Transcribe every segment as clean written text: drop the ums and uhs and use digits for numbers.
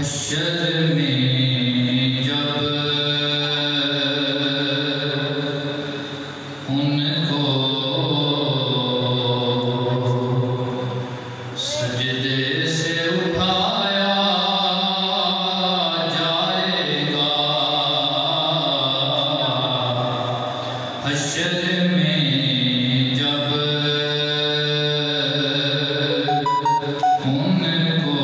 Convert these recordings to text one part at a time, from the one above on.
حشر میں جب ان کو سجدے سے اٹھایا جائے گا، حشر میں جب ان کو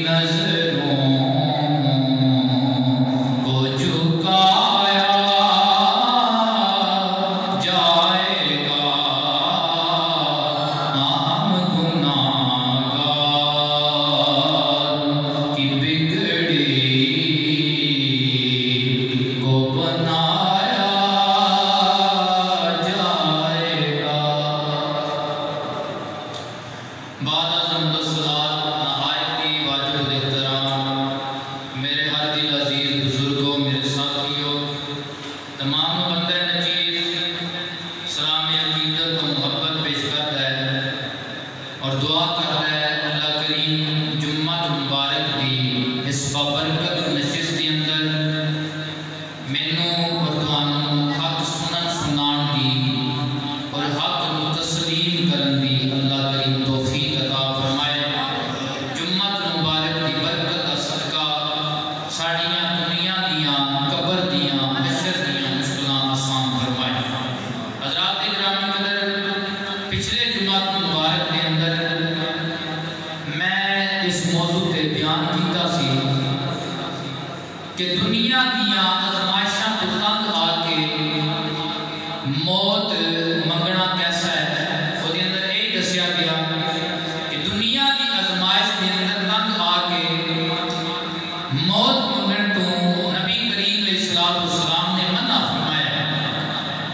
نظروں کو جھکایا جائے گا ہم گناہگار کی بگڑی کو بنایا جائے گا۔ بعد ازم الصلاۃ نہایت ہی واجب الاحترام میرے ہر دل عزیز بزرگوں، میرے ساتھیوں، تمام بندہ نچیز سلام عقیدت و محبت پیش کرتا ہے اور دعا کرتا ہے اللہ کریم جمعہ مبارک دی اس بابرکت نشست کے اندر مینوں اور تانوں حق سنن سنان دی اور حق نو تسلیم کرن دی اللہ کریم توفیق عطا فرمائے۔ جمعہ مبارک دی برکت دا صدقہ ساڑیاں دنیا دیاں قبر دیاں حشر دیاں مشکلاں آسان فرمائے۔ حضرات گرامی قدر، پچھلے جمعہ مبارک کے اندر میں اس موضوع پہ بیان کیتا سی کہ دنیا دیاں آزمائشاں تو تنگ آ کے موت منگنا کیسا ہے۔ وہ دے اندر یہی دسیا گیا کہ دنیا کی آزمائش کے اندر تنگ آ کے موت منگن تو نبی کریم علیہ السلام نے منع فرمایا ہے۔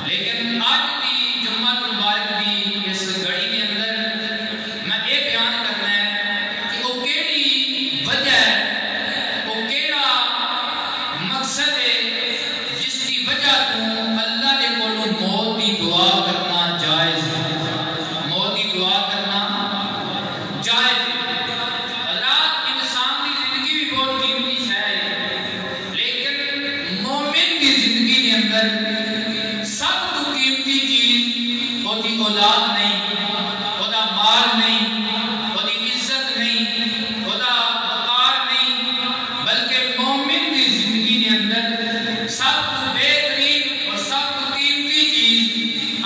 لیکن آج بھی جمعہ مبارک دی اس گھڑی کے اندر میں یہ بیان کرنا ہے کہ وہ کیڑی وجہ ہے، وہ کیڑا مقصد ہے جس کی وجہ تو اللہ دے کولوں موت دی دعا کرنا جائز ہے، موت دی دعا کرنا جائز ہے۔ حضرات انسان کی زندگی بھی بہت قیمتی شے ہے، لیکن مومن کی زندگی کے اندر سب تو قیمتی چیز وہ دی اولاد نہیں، وہ دا مال نہیں، وہ دی عزت نہیں، وہ دا وقار نہیں، بلکہ مومن کی زندگی کے اندر سب تو بہترین اور سب تو قیمتی چیز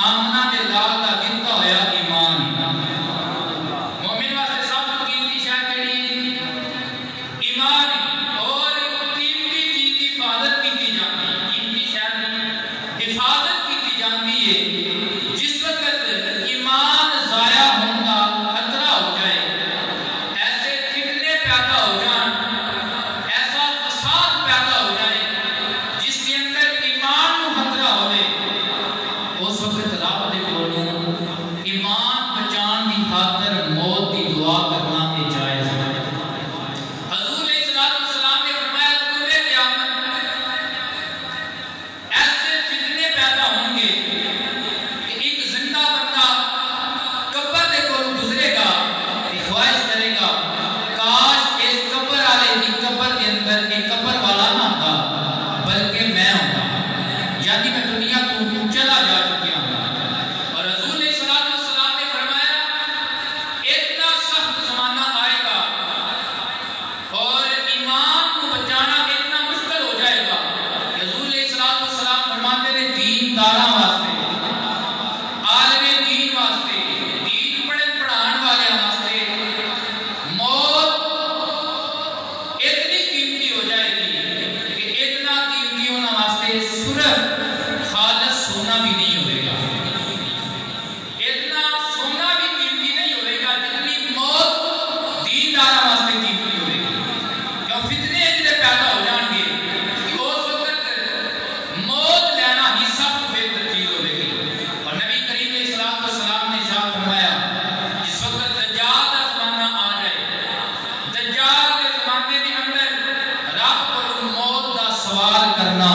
آمنہ دے لال دا دتا ہویا ایمان۔ مومن واسطے سب تو قیمتی شے کیڑی ایمان ہے، اور قیمتی چیز کی حفاظت کی جاتی ہے، قیمتی شے کی حفاظت کی جاتی ہے۔ جس وقت ایمان ضائع ہونے کا خطرہ ہو جائے، ایسے فتنے پیدا ہو جائیں، ایسا فساد پیدا ہو جائے جس کے اندر ایمان کو خطرہ ہوئے، اس وقت رب دے کولوں ایمان بچان دی خاطر موت دی دعا کرنا یہ جائز ہے۔ حضور علیہ السلام نے فرمایا طول قیامت ایسے فتنے پیدا ہوں گے کہ ایک زندہ بندہ قبر دے کول گزرے گا، خواہش کرے گا کاش اس قبر والے کی قبر کے اندر ایک قبر والا نہ ہوتا بلکہ میں ہوتا، یعنی میں دنیا کو چلا جا چکیا ہوں۔ اور حضور علیہ السلام نے فرمایا اتنا سخت زمانہ آئے گا اور ایمان کو بچانا اتنا مشکل ہو جائے گا کہ حضور علیہ السلام فرماتے ہیں دین داراں واسطے، عالم دین واسطے، دین پڑھن پڑھان والے واسطے موت اتنی قیمتی ہو جائے گی کہ اتنا قیمتی ہونا واسطے صرف خالص سونا بھی نہیں ہوئے گا، اتنا سونا بھی قیمتی نہیں ہوئے گا جتنی موت دین داراں واسطے قیمتی ہوئے گی۔ کیوں فتنے اتنے پیدا ہو جان گے کہ اس وقت موت لینا ہی سب سے بہتر چیز ہوئے گی۔ اور نبی کریم علیہ السلام نے ارشاد فرمایا جس وقت دجال کا زمانہ آ جائے، دجال کے زمانے کے اندر رب کو موت کا سوال کرنا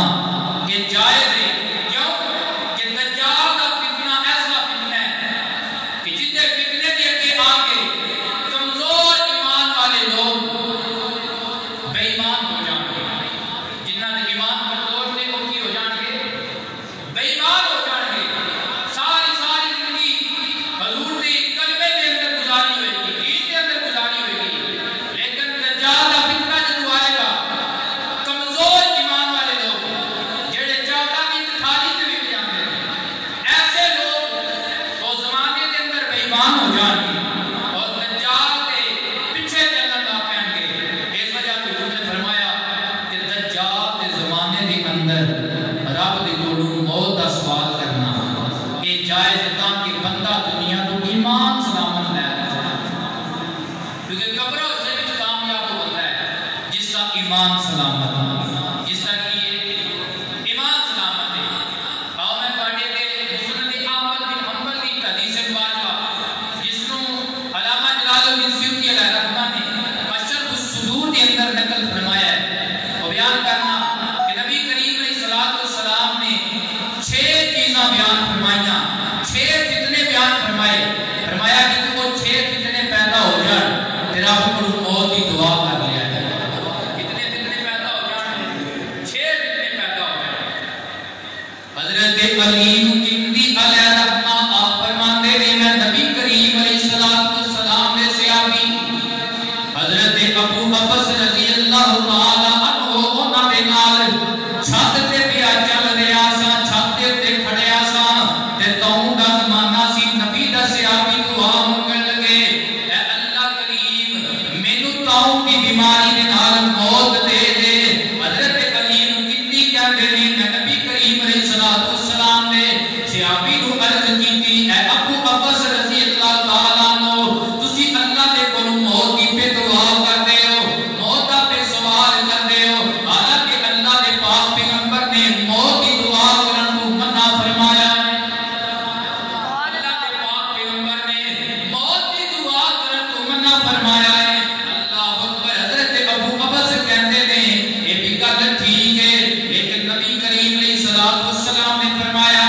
یہ جائز ہے۔ کیوں کہ دجال کا فتنہ ایسا فتنہ ہے کہ جتنے فتنے کے اگے آ کے کمزور ایمان والے لوگ بے ایمان ہو جائیں گے، جنہ کے ایمان کمزور تھے وہ کی ہو جائیں گے، بے ایمان ہو جائیں گے، ساری زندگی حضور دی کلمے کے اندر گزاری ہوئے گی، دین کے اندر گزاری ہوئے گی، لیکن دجال کا فتنہ جب آئے گا کمزور ایمان والے لوگ ایمان سلامت جس طرح کی ایمان سلامت ہے اور میں پڑھے تھے مسند احمد بن حنبل کی حدیث مبارکہ جس کو علامہ جلال الدین سیوطی علیہ رحمہ نے اشرف الصدور کے اندر نقل فرمایا ہے اور بیان کرنا کہ نبی کریم علیہ السلام نے 6 چیزاں بیان فرمائیاں 6 فتنے بیان فرمائے فرمایا کہ وہ 6 فتنے پیدا ہو جائیں تیرا پر موت کی دعا کر لیا ہے کتنے فتنے پیدا ہو جائیں 6 فتنے پیدا ہو جائیں حضرت علی کندی علیہ رحمہ آپ فرماتے ہیں میں نبی کریم علیہ السلام نے صحابی حضرت ابو عباس رضی اللہ تعالی عنہ انہاں دے نال چھت تے پیا چل رہا سا چھت تے کھڑیا سا تے تاں دا زمانہ سی نبی دا صحابی دعا منگن لگے اے اللہ کریم مینوں تاں دی بیماری دے نال موت دے دے حضرت علی کتنی کہندے نے میں نبی کریم علیہ السلام نے صحابی نو عرض کیتی اے ابو عباس رضی اللہ تعالی عنہ تسی اللہ دے کولوں موت دی پہ دعا کردے ہو موت دا پہ سوال کردے ہو حالانکہ اللہ دے پاک پیغمبر نے موت دی دعا کرن کو منع فرمایا ہے اللہ دے پاک پیغمبر نے موت دی دعا کرن کو منع فرمایا ہے اللہ اکبر حضرت ابو عباس کہندے نے یہ بھی گل ٹھیک ہے لیکن نبی کریم علیہ السلام نے فرمایا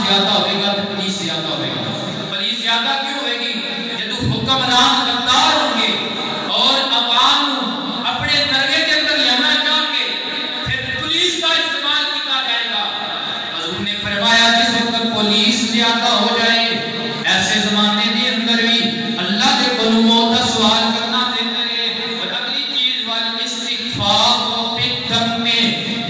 زیادہ ہوئے گا تو پولیس زیادہ ہوئے گا. پولیس زیادہ کیوں ہوئے گی؟ جدو حکمران غدار ہوں گے اور عوام اپنے درگے کے اندر لینا چاہیں گے پھر پولیس کا استعمال کیا جائے گا. حضور نے فرمایا جس وقت پولیس زیادہ ہو جائے ایسے زمانے کے اندر بھی اللہ کے موت کا سوال کرنا بہتر ہے. اور اگلی چیز والاستغفار بالدم میں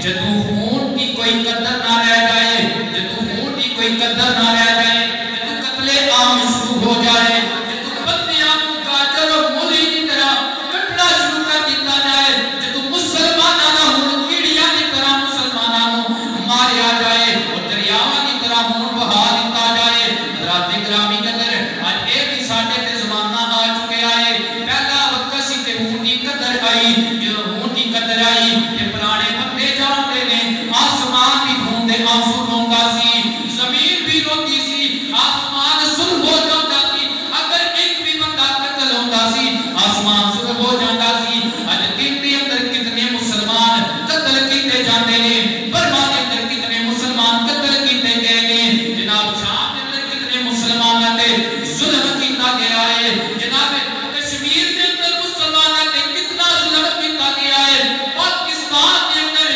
جدو خون کی کوئی قدر نہ رہ جائے، جدو خون کی کوئی قدر نہ رہ جائے، جدو قتل عام شروع ہو جائے، جدو بندیاں کو گاجر اور مولی کی طرح کٹنا شروع کر دیتا جائے، جدو مسلمانوں ہون کیڑیاں کی طرح مسلمانوں ماریا جائے اور دریاواں کی طرح ہون بہا دیتا جائے. رات گرامی قدر آج ایک ہی ساڈے تے زمانہ آ چکے آئے. پہلا وقت سی تے ہون کی قدر آئی، جو ہون کی قدر آئی تے پرانے بندے جانتے نے آسمان بھی خون دے آنسو روندا سی، زمین بھی روتی سی، آسمان سرخ ہو جاتا سی. اگر ایک بھی بندہ قتل ہوندا سی آسمان سرخ ہو جاتا سی. اج دن دے اندر کتنے مسلمان قتل کیتے جاندے نے، برما دے اندر کتنے مسلمان قتل کیتے گئے نے، جناب شام دے اندر کتنے مسلماناں تے ظلم کیتا گیا ہے، جناب کشمیر دے اندر مسلماناں تے کتنا ظلم کیتا گیا ہے، پاکستان دے اندر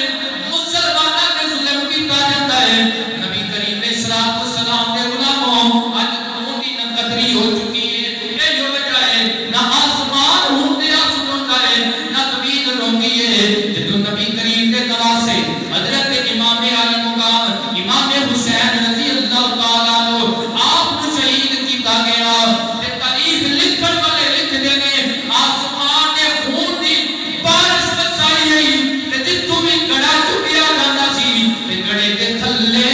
مسلماناں تے ظلم کیتا جاندا ہے. نبی کریم علیہ الصلوۃ والسلام دے غلاموں اج خون دی قدری ہو چکی ہے. یہ وجہ ہے نہ آسمان ہون دے آنسو روندا ہے نہ زمین روندی ہے. جدوں نبی کریم دے نواسے حضرت امام علی مقام امام حسین رضی اللہ تعالی عنہ آپ کو شہید کیتا گیا تے تاریخ لکھن والے لکھدے نے آسمان نے خون دی بارش برسائی ہے تے جتوں بھی گڑا چکیا جاندا سی تے گڑے دے تھلے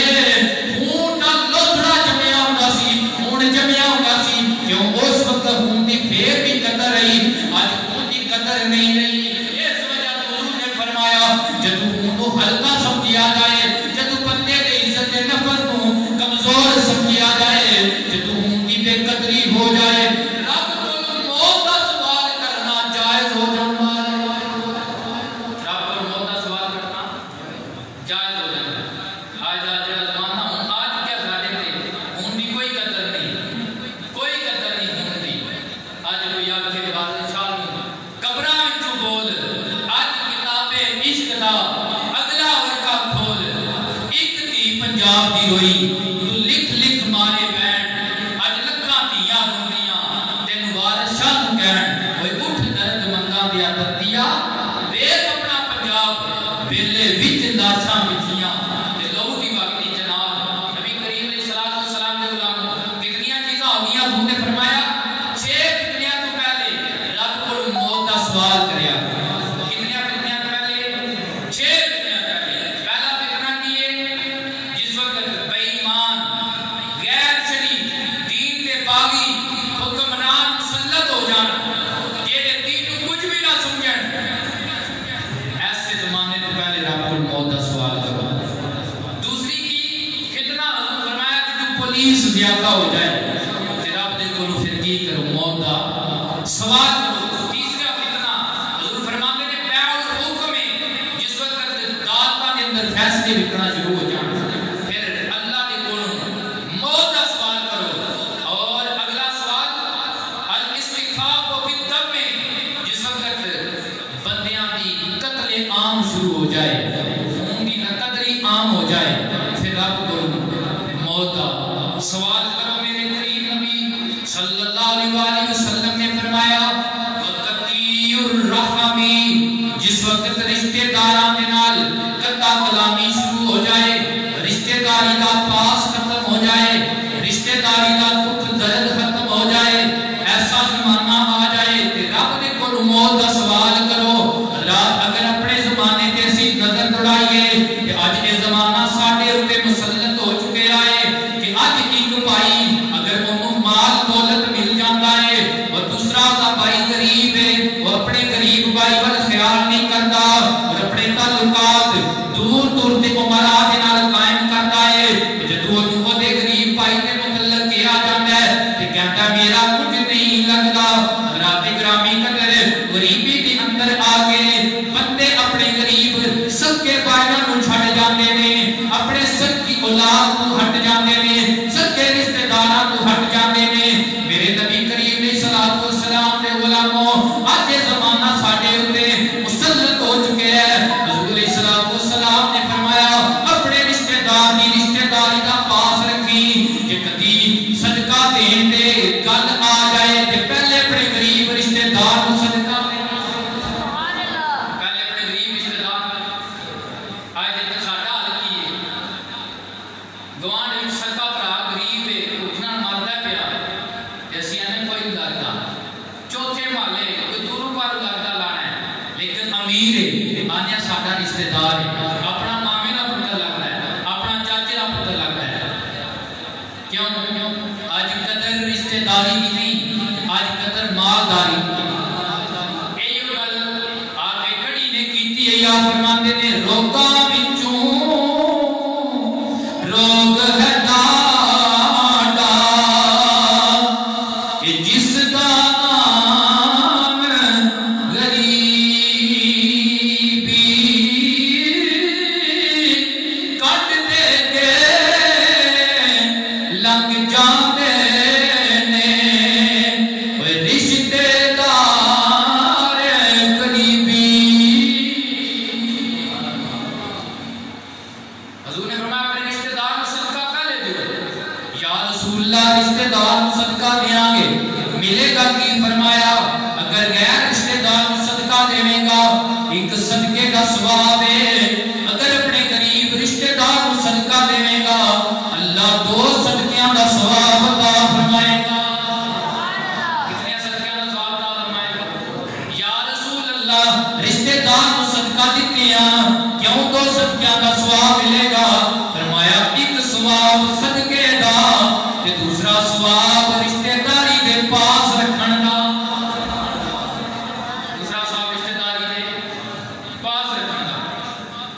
خون دا لوتھڑا جمیا ہوندا سی، خون جمیا ہوندا سی. کیوں اس وقت خون دی پھر بھی قدر رہی، اج خون دی قدر نہیں رہی. اس وجہ تو حضور نے فرمایا جدوں خون کو ہلکا سمجھیا جائے، جدوں بندے دے عزت دے نفس کو کمزور سمجھیا جائے، جدوں خون دی بے قدری ہو جائے، رب کو موت دا سوال کرنا جائز ہو جاتا ہے. رب کو موت دا سوال کرنا جائز ہو جاتا ہے. آج زمانہ ہوں آج کیا ساڈے تے خون دی کوئی قدر نہیں، کوئی قدر نہیں خون دی. آج کوئی آکھے بادل شاہ نوں قبراں وچوں بول، اج کتاب عشق دا اگلا ورقہ کھول. ایک تھی پنجاب دی روئی تو لکھ لکھ مارے بین، اج لکھاں دھیاں روندیاں تینوں وارث شاہ نوں کہن اوئے اٹھ درد منگاں دیا ترتیا ویکھ اپنا پنجاب بیلے وچ لاشاں وچیاں تے لہو دی وگدی جناب. نبی کریم علیہ الصلوۃ والسلام دے غلاموں کتنیاں چیزاں ہو گئیاں. حضور نے فرمایا 6 فتنیاں تو پہلے رب کو موت دا سوال کریا. کتنیاں فتنیاں تو پہلے 6 فتنیاں پہلے. پہلا فتنہ کی ہے جس وقت بے ایمان غیر شریف دین تے باغی حکمران مسلط ہو جان، جہے دین کو کچھ بھی نہ سمجھن، ایسے زمانے تو پہلے رب کو موت دا سوال کرو. دوسری کی فتنہ حضور فرمایا کہ پولیس زیادہ ہو جائے تے رب دے کولوں پھر کی کرو موت دا سوال کرو. تیسرا فتنہ حضور فرماتے نے بیع الحکم میں جس وقت عدالتاں دے اندر فیصلے لکھنا شروع ہو جان پھر اللہ دے کولوں موت دا سوال کرو. اور اگلا سوال الاستغفار بالدم میں جس وقت بندیاں دی قتل عام شروع ہو جائے، خون دی قدری عام ہو جائے، پھر رب کو موت دا سوال کرو. میرے کریم نبی صلی اللہ علیہ وآلہ وسلم نے فرمایا وقتی الرحمی جس وقت رشتہ داراں دے نال قطع کلامی شروع ہو جائے، رشتہ داری دا پاس ختم ہو جائے، رشتہ داری دا دکھ درد ختم ہو جائے، ایسا زمانہ آ جائے کہ رب دے کول موت دا سوال کرو. اگر اپنے زمانے تے اسی نظر دوڑائیے کہ اج یہ زمانہ ساڈے اوتے مسلط ہو چکے آئے کہ اج ایک بھائی اگر انہوں مال دولت مل جاتا ہے اور دوسرا کا بھائی غریب ہے، وہ اپنے غریب بھائی پر خیال نہیں کرتا اور اپنے تعلقات دور دور تے عمرہ دے نال قائم کرتا ہے. جدوں وہ دے غریب بھائی دے متعلق کیا جاتا ہے کہ کہتا میرا کچھ نہیں لگتا. رات گرامی قدر غریبی دے اندر آ کے بندے اپنے غریب سب کے بھائیاں نوں چھڈ جاندے نے، اپنے سب کی اولاد کو ہٹ جاندے نے، امیر ہے آنیا ساڈا رشتہ دار ہے اپنا مامے کا پتر لگتا ہے اپنا چاچے کا پتر لگتا ہے کیوں آج قدر رشتہ داری کی نہیں آج قدر مالداری ایو گل آگے کڑی نے کیتی ہے یا فرماندے نے روکا وچوں روگ ہے ڈاڈا کہ جس دا نام غریبی کٹ دے کے لنگ جاندے نے رشتے دار قریبی حضور نے فرمایا اپنے رشتے دار کو صدقہ کر لے دیو یا رسول اللہ رشتے دار کو صدقہ دیاں گے ملے گا کی فرمایا اگر غیر رشتے دار کو صدقہ دے گا ایک صدقے کا ثواب ہے اگر اپنے قریب رشتے دار کو صدقہ دے گا اللہ دو صدقیاں کا ثواب عطا فرمائے گا کتنے صدقیاں کا ثواب عطا فرمائے گا یا رسول اللہ رشتے دار کو صدقہ دیتے ہیں کیوں دو صدقیاں کا ثواب ملے گا فرمایا ایک ثواب صدقے دا تے دوسرا ثواب رشتے داری دے پاس رکھن دا دوسرا ثواب رشتے داری دے پاس رکھن دا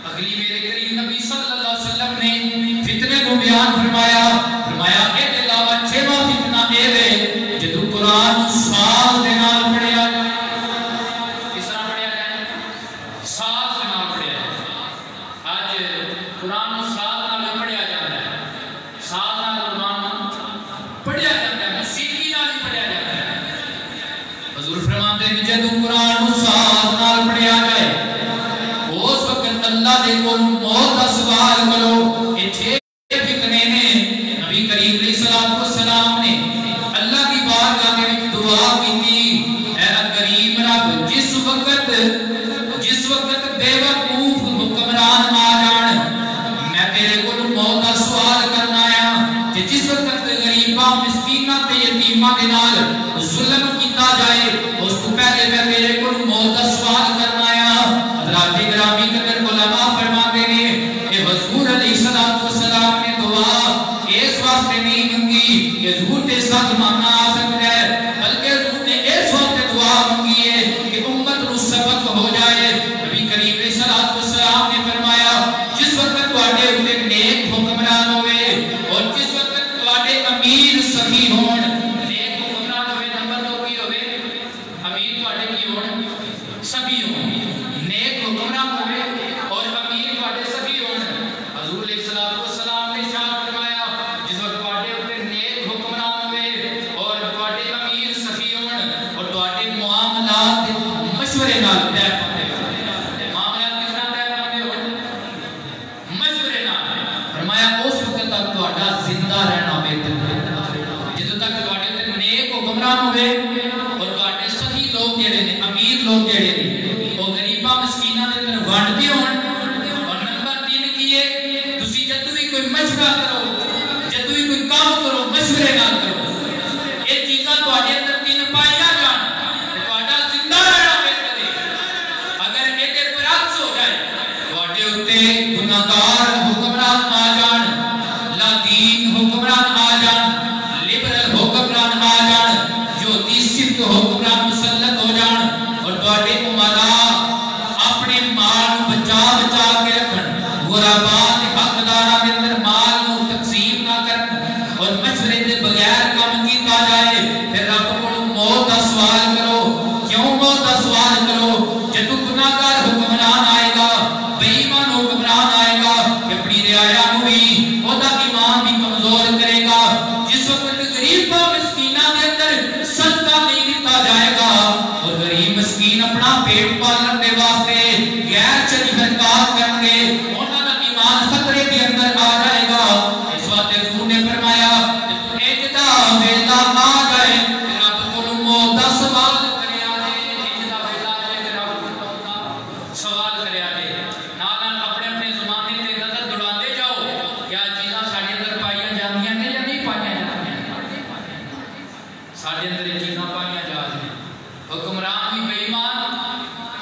اگلی میرے کریم نبی صلی اللہ علیہ وسلم نے فتنے کو بیان فرمایا اے علاوہ چھواں فتنہ اے وے جدو قرآن ساز دے نال پڑھیا جائے کس طرح پڑھیا جائے ساز دے نال پڑھیا جائے آج قرآن ساز نال پڑھیا جاتا ہے ساز نال قرآن پڑھیا جاتا ہے موسیقی نال ہی پڑھیا جاتا ہے حضور فرماتے ہیں جدو قرآن ساز نال پڑھیا جائے اس وقت اللہ دے کول موت دا سوال کرو یہ چھ فتنے نے نبی کریم علیہ الصلوۃ والسلام نے اللہ کی بارگاہ میں دعا کی اے کریم رب جس وقت بے وقوف حکمران آ جان میں تیرے کول موت دا سوال کرنا آیا کہ جس وقت غریباں مسکیناں تے یتیماں دے نال ظلم کیتا جائے اس تو پہلے میں تیرے کول موت دا سوال کرنا آیا حضرات گرامی قدر علماء فرماتے ہیں کہ حضور علیہ الصلوۃ والسلام نے دعا اس واسطے نہیں مانگی کہ حضور کے ساتھ مانگنا آ سکتا ہے بلکہ حضور نے اس واسطے دعا مانگی ہے کہ امت کو سبق ہو جائے نبی کریم علیہ الصلوۃ والسلام نے فرمایا جس وقت تواڈے اوپر نیک حکمران ہوئے اور جس وقت تواڈے امیر سخی ہون نیک حکمران ہوئے نمبر 2 کی ہوئے امیر تواڈے کی ہون سخی ہون نیک حکمران ہوئے اور امیر تواڈے سخی ہون حضور علیہ الصلوۃ والسلام نے ارشاد فرمایا جس وقت تواڈے اوپر نیک حکمران ہوئے اور تواڈے امیر سخی ہون اور تواڈے معاملات مشورے نال طے پاندے معاملات کس طرح طے پاندے ہون مشورے نال فرمایا اس وقت تک تواڈا زندہ رہنا بہتر ہے جدوں تک تواڈے تے نیک حکمران ہوئے اور تواڈے سخی لوگ جڑے نے امیر لوگ جڑے نے وہ غریباں مسکیناں دے اندر وانڈدے ہون اور نمبر 3 کی ہے تسی جدوں بھی کوئی مشورہ کرو جدوں بھی کوئی کام کرو مشورے نال کرو یہ چیزاں تواڈے اندر 3 پائیاں جان تے تواڈا زندہ رہنا بہتر ہے اگر یہ تے برعکس ہو جائے تواڈے اوتے گناہگار حکمران آ جان لا دین حکمران آ جان لبرل حکمران آ جان جوتی صفت حکمران مسلط ہو جان اور تواڈے امراء اپنے مال بچا کے رکھن غرباء دے حقداراں دے اندر مال نو تقسیم نہ کرن اور مشورے دے بغیر کام کیتا جائے پھر رب کول موت دا سوال کرو کیوں موت دا سوال کرو جدوں گناہگار حکمران آئے گا بے ایمان حکمران آئے گا اپنی رعایا نو بھی او دا ایمان بھی کمزور کرے گا جس وقت غریباں مسکیناں دے اندر صدقہ نہیں دیتا جائے گا اور غریب مسکین اپنا پیٹ پالن دے واسطے غیر شرعی حرکات کرن گے انہاں دا ایمان خطرے دے اندر آ جائے گا اس واسطے حضور نے فرمایا اجدا ویلا آ جائے رب کول موت دا سوال کریا جے اجدا ویلا آ جائے رب کول موت دا سوال کریا جے نال اپنے اپنے زمانے تے نظر دوڑاندے جاؤ کیا چیزاں ساڈے اندر پائیاں جاندیاں نے یا نہیں پائیاں جاندیاں ساڈے اندر یہ چیزاں پائیاں جا رہی ہیں حکمران بھی بے ایمان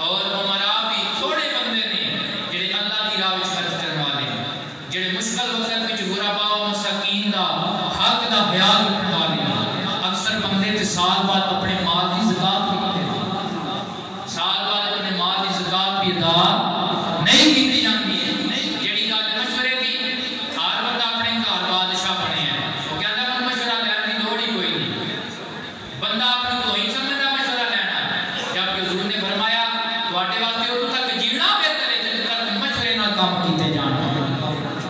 اور امراء بھی بھی ادا نہیں کی جاتی ہے جیڑی گل مشورے دی ہر بندہ اپنے گھر بادشاہ بنے ہے وہ کہندا میں مشورہ لینے دی لوڑ ہی کوئی نہیں بندہ اپنی تو ہی سمجھدا مشورہ لینا جبکہ حضور نے فرمایا تواڈے واسطے ادوں تک جینا بہتر ہے جدوں تک مشورے نال کام کیتے جان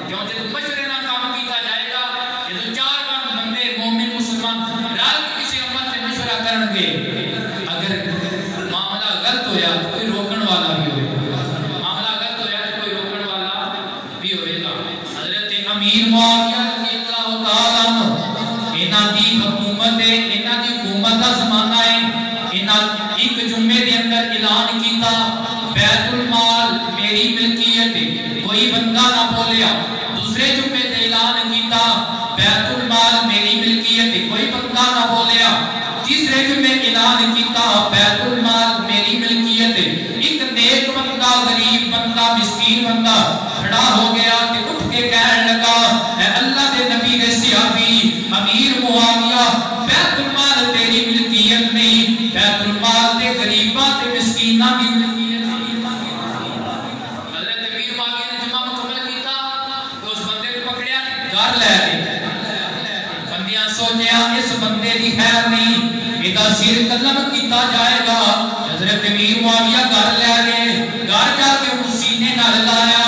کیوں جدوں مشورے نال کام کیتا جائے گا جدوں چار بندے مومن مسلمان رل کے کسی امت سے مشورہ کرن گے اگر معاملہ غلط ہویا تو کوئی روکن والا بھی ہوئے معاملہ غلط ہویا تو کوئی روکن والا بھی ہوئے گا حضرت امیر معاویہ رضی اللہ تعالیٰ عنہ انہاں دی حکومت ہے انہاں دی حکومت دا زمانہ ہے انہاں ایک جمعے دے اندر اعلان کیتا بیت المال میری ملکیت ہے کوئی بندہ نہ بولیا دوسرے جمعے تے اعلان کیتا بیت المال میری ملکیت ہے کوئی بندہ نہ بولیا تیسرے جمعے اعلان کیتا بیت المال میری ملکیت ہے ایک نیک بندہ غریب بندہ مسکین بندہ کھڑا ہو گیا تے اٹھ کے کہنے لگا اے اللہ دے نبی دے صحابی امیر معاویہ بیت المال تیری ملکیت نہیں بیت المال تے غریباں تے مسکیناں دی ملکیت حضرت امیر معاویہ نے جمعہ مکمل کیتا تو اس بندے کو پکڑیا گھر لے گئے بندیاں سوچیا اس بندے دی خیر نہیں ادا سر قلم کیتا جائے گا حضرت امیر معاویہ گھر لے گئے گھر جا کے وہ سینے نال لایا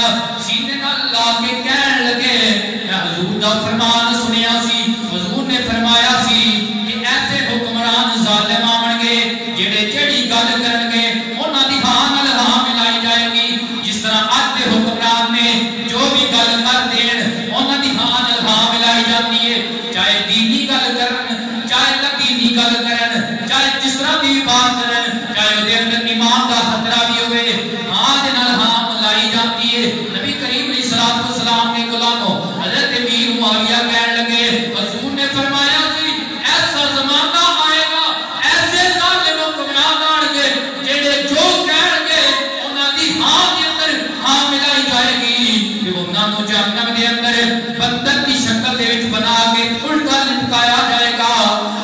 سینے نال لا کے کہن لگے میں حضور دا فرمان سنیا سی حضور نے فرمایا سی کہ ایسے حکمران ظالم آون گے جڑے جڑی گل کرن گے انہاں دی ہاں نال ہاں ملائی جائے گی جس طرح اج دے حکمران نے جو بھی گل کر دین انہاں دی ہاں نال ہاں ملائی جاتی ہے چاہے دینی گل کرن چاہے لدینی گل کرن چاہے جس طرح دی بات کرن چاہے دے اندر ایمان دا خطرہ بھی ہوئے ہاں دے نال ہاں ملائی جاتی ہے نبی کریم علیہ الصلوۃ والسلام نے غلاموں حضرت امیر معاویہ کہنے لگے حضور نے فرمایا سی ایسا زمانہ آئے گا ایسے ظالم حکمران آن گے جڑے جو کہن گے انہاں دی ہاں دے اندر ہاں ملائی جائے گی کہ انہاں نوں جہنم دے اندر بندر کی شکل دے وچ بنا کے الٹا لٹکایا جائے گا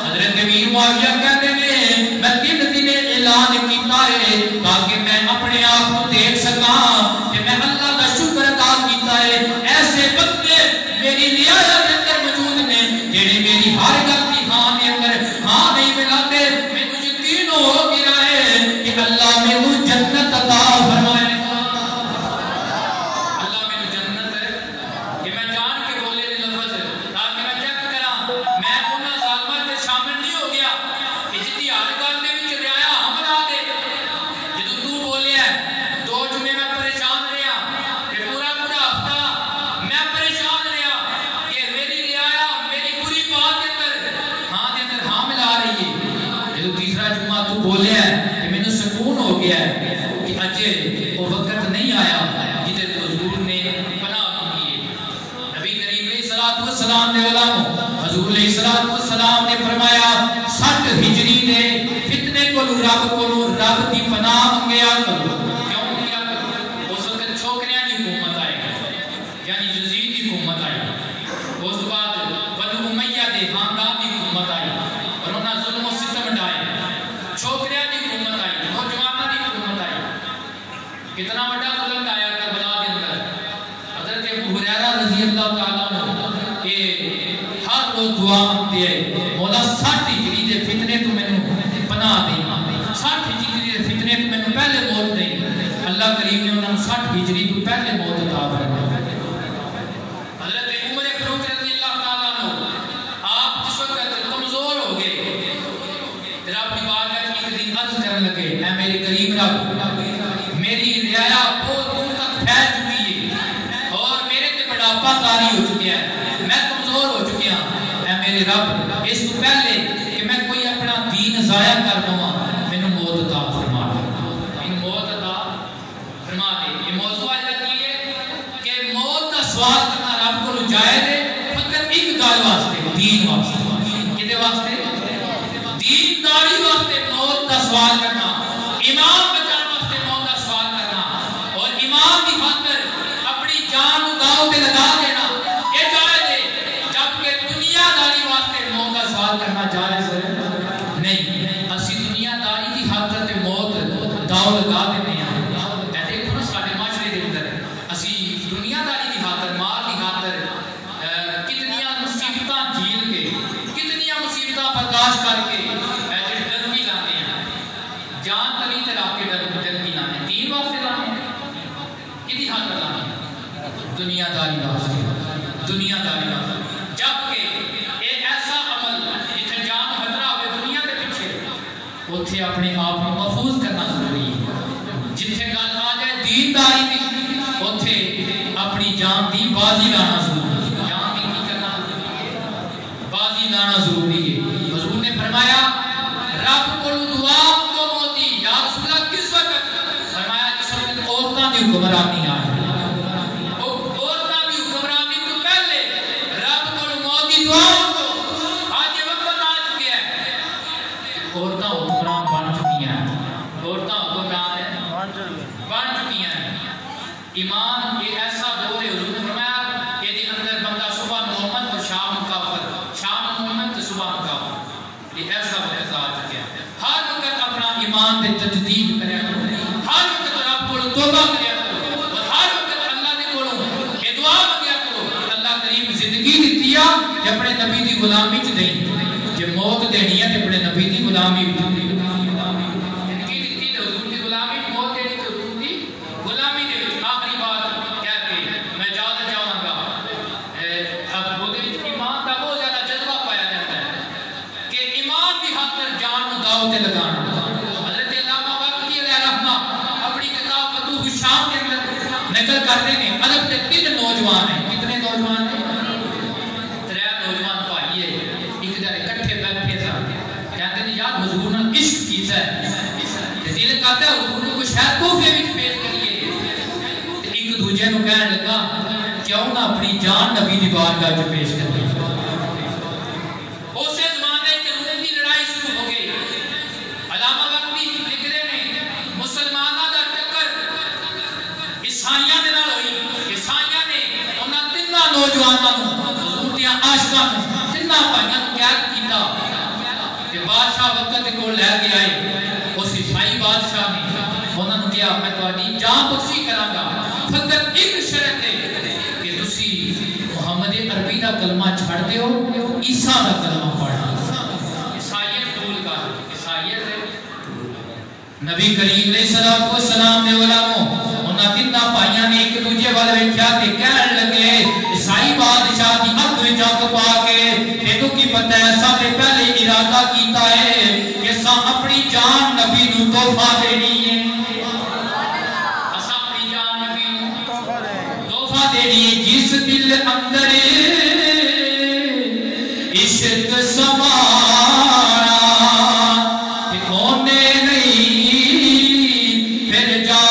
حضرت امیر معاویہ کہتے ہیں میں 3 دن اعلان کیتا ہے تاکہ میں اپنے آپ کو دیکھ سکاں کہ میں اللہ کا شکر ادا کیتا ہے ایسے بندے میری رعایت کے اندر موجود نے جڑے میری ہر گل کی ہاں دے اندر ہاں نہیں ملاتے مینوں یقین ہو گیا ہے کہ اللہ مینوں جنت عطا فرمائے گا اللہ مینوں جنت کہ میں جان کے بولے دے لفظ تاکہ میں چیک کراں میں انہاں ظالماں تے شامل نہیں ہو گیا کہ جتنی ہر گل دے وچ رعایا ہم لا دے جدوں تو بولیا 2 جمعے میں پریشان رہیا کہ پورا ہفتہ میں پریشان رہیا کہ میری رعایا میری پوری بات کے اندر ہاں ملا رہی ہے جدوں تیسرا جمعہ تو بولیا کہ مینوں سکون ہو گیا ہے کہ اجے وہ وقت نہیں آیا جدے حضور نے پناہ مانگی ہے نبی کریم علیہ الصلوۃ والسلام نے علماء حضور علیہ الصلوۃ والسلام نے فرمایا 60 ہجری نے فتنے کو رب دی پناہ منگیا کرو کیوں منگیا کرو اس وقت چھوکریاں دی حکومت آئی یعنی یزید دی حکومت آئی اس بعد بنو امیہ دے خاندان دی حکومت آئی اور انہاں ظلم و ستم ڈائے چھوکریاں دی حکومت آئی نوجواناں دی حکومت آئی کتنا بڑا ظلم آیا کربلا کے اندر حضرت ابو ہریرہ رضی اللہ تعالیٰ عنہ کہ ہر روز دعا مانگتے ہیں مولا 60 ہجری دے فتنے تو مینوں پناہ دے 60 ہجری دے فتنے تو مینوں پہلے موت دے اللہ کریم نے انہوں 60 ہجری تو پہلے موت عطا فرمائی حضرت عمر فاروق رضی اللہ تعالیٰ عنہ آپ جس وقت کمزور ہو گئے پھر اپنی بارگاہ کی ایک دن عرض کرنے لگے اے میرے کریم رب میری رعایا بہت دور تک پھیل چکی ہے اور میرے تے بڑھاپا طاری ہو چکیا ہے میں کمزور ہو چکیا اے میرے رب اس کو پہلے کہ میں کوئی اپنا دین ضائع کر دوں مینوں موت عطا فرما مینوں موت عطا فرما دے یہ موضوع آج کی ہے کہ موت کا سوال کرنا رب کو جائز ہے مگر ایک گل واسطے دین واسطے کدے واسطے دین داری واسطے موت کا سوال کرنا ایمان بچانے واسطے موت کا سوال کرنا اور ایمان کی خاطر اپنی جان داؤ پہ لگا دینا یہ جائز ہے جبکہ دنیا داری واسطے موت کا سوال کرنا جائز نہیں اسی دنیا داری کی خاطر تے موت داؤ لگا دینے ہیں ایسے دنیا داری جبکہ ایک ایسا عمل جتنے جان خطرہ ہوئے دنیا کے پیچھے اتھے اپنے آپ کو محفوظ کرنا ضروری ہے جتنے گل آ جائے دینداری دی اتھے اپنی جان دی بازی لانا ضروری ہے جان دی کی کرنا بازی لانا ضروری ہے حضور نے فرمایا رب کو دعا کو موتی یا رسول اللہ کس وقت فرمایا جس وقت عورتاں دی حکمرانی آئے ایمان یہ ایسا دور ہے حضور نے فرمایا کہ دی اندر بندہ صبح محمد اور شام کافر شام محمد اور صبح کافر یہ ایسا وقت آ چکا ہے ہر وقت اپنا ایمان پہ تجدید کرے ہر وقت رب کو توبہ کرے اور ہر وقت اللہ نے کولوں یہ دعا مانگیا کرو کہ اللہ کریم زندگی دیتی ہے کہ اپنے نبی دی غلامی چ نہیں کہ موت دینی ہے کہ اپنے نبی دی غلامی وچ کرتے ہیں عرب کے 3 نوجوان ہیں کتنے نوجوان ہیں 3 نوجوان بھائی ہے ایک جگہ اکٹھے بیٹھے تھے کہتے ہیں یار حضور نے عشق کیتا ہے دل کہتا ہے حضور کو شاید تحفے وچ پیش کریے ایک دوسرے کو کہنے لگا کیوں نہ اپنی جان نبی دی بارگاہ وچ پیش کریے اسے زمانے کے روم کی لڑائی شروع ہو گئی علامہ وقتی لکھ رہے ہیں مسلمانوں دا ٹکر عیسائیاں دے نال ہوئی عیسائیاں نے انہاں 3 نوجواناں نوں حضور دیاں عاشقاں نوں 3 بھائیاں نوں قید کیتا کہ بادشاہ وقت دے کول لے کے آئے اس عیسائی بادشاہ نے انہاں نوں کہا میں تہاڈی جان بخشی کراں گا فقط ایک شرط ہے کہ تسی محمد عربی دا کلمہ چھڑ دیو عیسیٰ دا کلمہ پڑھنا عیسائیت قبول کر عیسائیت نبی کریم علیہ السلام نے علماء انہاں 3 بھائیاں نے ایک دوسرے وال ویکھیا تے کہن لگے عیسائی بادشاہ دی اکھ وچ اکھ پا کے تینوں کی پتہ ہے سب نے پہلے ارادہ کیتا ہے کہ اساں اپنی جان نبی نوں تحفہ دینی ہے اساں اپنی جان نبی نوں تحفہ دینی ہے جس دل اندر عشق سمایا کہ کونے نہیں پھر جا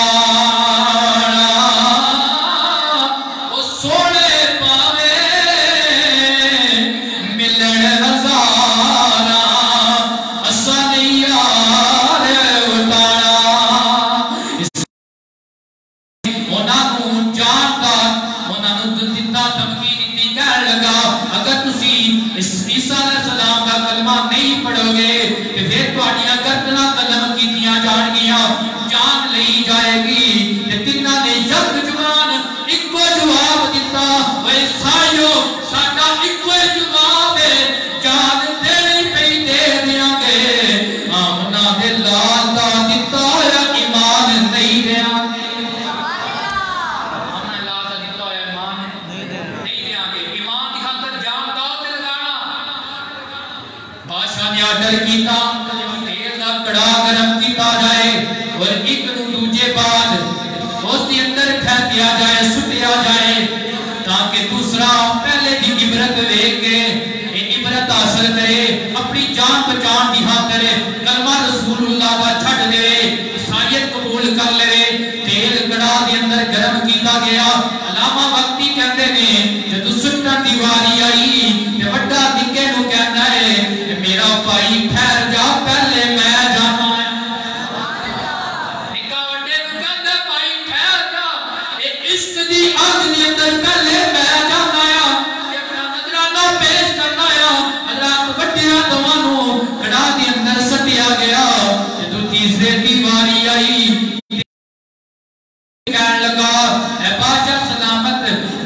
کہنے لگا اے بادشاہ سلامت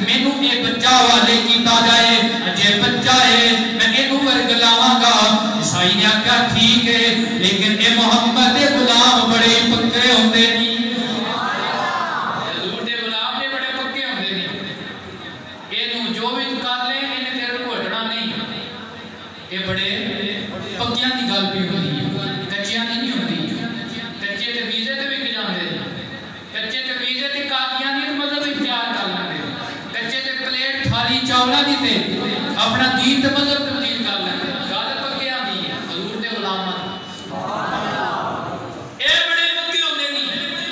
مینوں اے بچہ تے اپنا دین تے مذہب تبدیل کر لیں گل پکے آندی ہے حضور دے غلام اے بڑے پکے ہوندے نہیں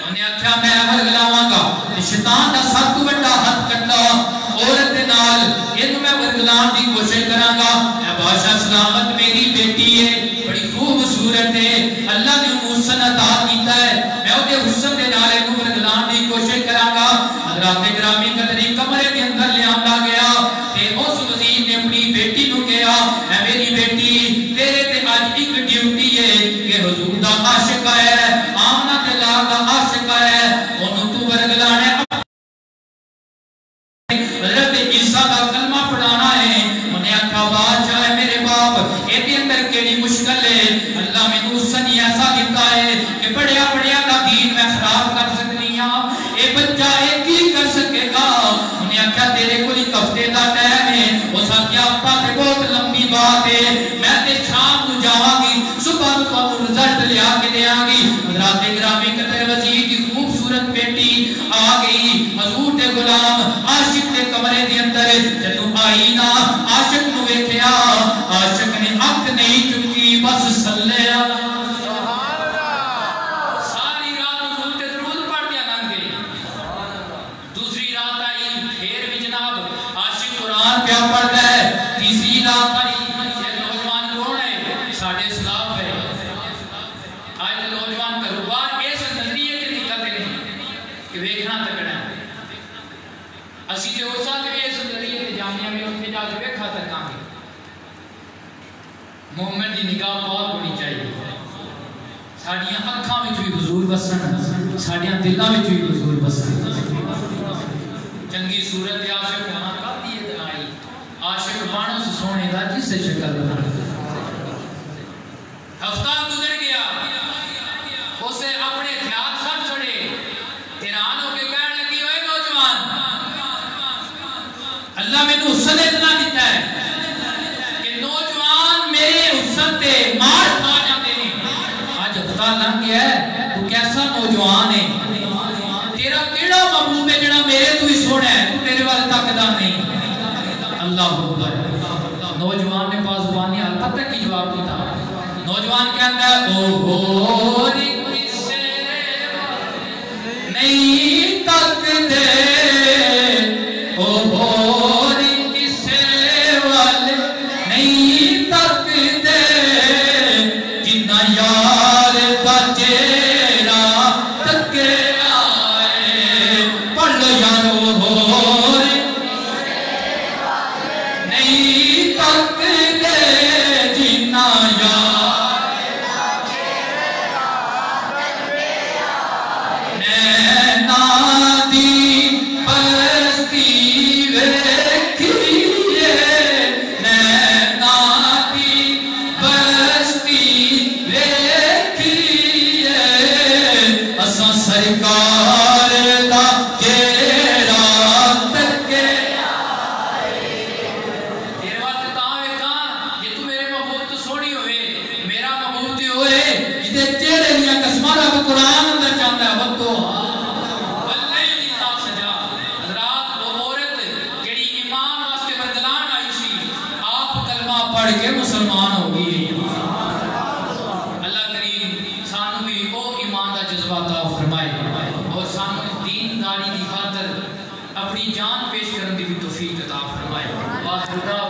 انہیں آکھیا میں عمل گلاواں گا شیطان دا سب تو بڑا ہتھ کٹا عورت دے نال اینو میں ورگلان دی کوشش کراں گا اے بادشاہ سلامت میری بیٹی ہے بڑی خوبصورت ہے اللہ نے حسن عطا کیتا ہے میں او دے حسن دے نال اینو ورگلان دی کوشش کراں گا حضرات گرامی قدری کمرے دے اندر لے آندا گیا تے اس وزیر نے اپنی بیٹی نو کہا اے میری بیٹی تیرے تے اج ایک ڈیوٹی ہے کہ حضور دا عاشق ہے آمنہ تے لا دا عاشق ہے اونوں تو ورگلانے حضرت عیسیٰ کا کلمہ پڑھانا ہے انہیں آکھا بادشاہ میرے باپ ایدے اندر کیڑی مشکل ہے اللہ میں حسن ایسا دیتا ہے کہ بڑیا بڑیا کا دین میں خراب کر سکنی ہاں اے بچہ ایک ہی کر سکے گا انہیں آکھا تیرے کو ایک ہفتے دا ٹائم ہے وہ ساتھ ابا تے بہت لمبی بات ہے میں تے شام کو جاواں گی صبح کو رزلٹ لیا کے دے آگی حضرات گرامی قدر وزیر کی خوبصورت بیٹی آ گئی حضور دے غلام عاشق دے کمرے دے اندر جدوں آئی نا عاشق نو ویکھیا عاشق نے اکھ نہیں چکی بس صلی سبحان اللہ ساری رات حضور تے درود پڑھ دیا لنگ گئی دوسری رات آئی پھر بھی جناب عاشق قرآن پیا پڑھدا ہے تیسری رات آئی یہ نوجوان کون ہے ساڈے اسلاف ہے آج نوجوان کاروبار اس نظریے تے نکلتے نہیں کہ ویکھنا تکڑا اسی جو ہو ساتھ اس نظریے تے جامعہ میں اتنے جا کے ویکھا تکاں گے مومن دی نگاہ بہت ہونی چاہیے ساڈیاں اکھاں وچ بھی حضور وسن ساڈیاں دلاں وچ بھی حضور وسن چنگی صورت عاشق ہونا کر دی دلائی عاشق بانو سے سونے دا جس سے شکل بنا ہفتہ گزر گیا اسے اپنے خیال سب چھڑے حیران ہو کے کہنے لگی ہوئے نوجوان اللہ میں نے حسن اتنا دیتا ہے کہ نوجوان میرے حسن تے مار کھا جاتے ہیں آج ہفتہ لنگ گیا ہے تو کیسا نوجوان ہے تیرا کیڑا محبوب ہے جڑا میرے تو ہی سونا ہے تو میرے والے تکدا نہیں اللہ اکبر نوجوان نے پاسبانی البتہ کی جواب دیتا نوجوان کہتا ہے او کسے نہیں تک دے او کسے والے نہیں تک دے جنہ یار دا چہرہ تکے آئے پڑھ لو یارو نہیں تک دے جنہ یار سرکار دا کیڑا تکے تیرے وقت تاں ویکھاں جے تو میرے محبوب تو سونی ہوئے میرا محبوب تے ہوئے جدے چہرے دیاں قسماں رب قرآن اندر چاہتا ہے وقتو واللیل اذا سجا حضرات وہ عورت کیڑی ایمان واسطے ورگلان آئی سی آپ کلمہ پڑھ کے مسلمان ہو گئی اللہ کریم سانو بھی وہ ایمان دا جذبہ عطا فرمائے اور سانو دینداری دی خاطر اپنی جان پیش کرنے دی بھی توفیق عطا فرمائے واہ